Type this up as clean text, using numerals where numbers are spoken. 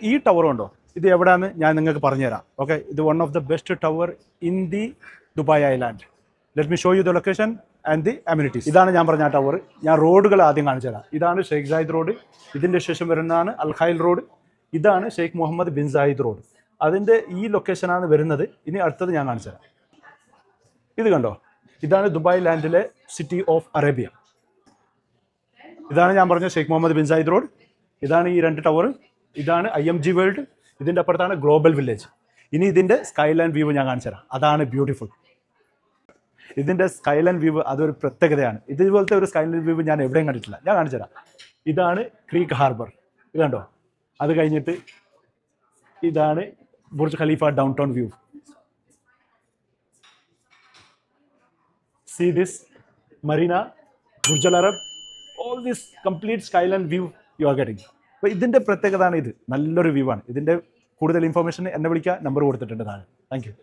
ഈ ടവർ ഉണ്ടോ, ഇത് എവിടെയാണെന്ന് ഞാൻ നിങ്ങൾക്ക് പറഞ്ഞുതരാം. ഓക്കെ, ഇത് one of the best tower in the Dubai island. Let me show you the location and the amenities. ഇതാണ് ഞാൻ പറഞ്ഞ ടവർ. ഞാൻ റോഡുകൾ ആദ്യം കാണിച്ചു തരാം. ഇതാണ് ഷെയ്ഖ് സായിദ് റോഡ്, ഇതിൻ്റെ ശേഷം വരുന്നതാണ് അൽ ഖൈൽ റോഡ്, ഇതാണ് Sheikh Mohammed bin Zayed road. അതിൻ്റെ ഈ ലൊക്കേഷനാണ് വരുന്നത്. ഇനി അടുത്തത് ഞാൻ കാണിച്ചു തരാം. ഇത് കണ്ടോ, ഇതാണ് ദുബായ് ലാൻഡിലെ സിറ്റി ഓഫ് അറേബ്യ. ഇതാണ് ഞാൻ പറഞ്ഞ Sheikh Mohammed bin Zayed road. ഇതാണ് ഈ 2 ടവർ. ഇതാണ് IMG വേൾഡ്. ഇതിൻ്റെ അപ്പുറത്താണ് ഗ്ലോബൽ വില്ലേജ്. ഇനി ഇതിൻ്റെ സ്കൈലാൻഡ് വ്യൂ ഞാൻ കാണിച്ചു തരാം. അതാണ് ബ്യൂട്ടിഫുൾ. ഇതിൻ്റെ സ്കൈലാൻഡ് വ്യൂ അതൊരു പ്രത്യേകതയാണ്. ഇതുപോലത്തെ ഒരു സ്കൈലാൻഡ് വ്യൂ ഞാൻ എവിടെയും കണ്ടിട്ടില്ല. ഞാൻ കാണിച്ചു തരാം. ഇതാണ് ക്രീക്ക് ഹാർബർ. ഇത് കണ്ടോ. അത് കഴിഞ്ഞിട്ട് ഇതാണ് Burj Khalifa down town view. See this Marina, Burj Al Arab, all this complete skyline view you are getting. അപ്പോൾ ഇതിൻ്റെ പ്രത്യേകതയാണ് ഇത്. നല്ലൊരു വ്യൂ ആണ്. ഇതിൻ്റെ കൂടുതൽ ഇൻഫർമേഷൻ എന്നെ വിളിക്കുക, നമ്പർ കൊടുത്തിട്ടുണ്ട് താഴെ. Thank you.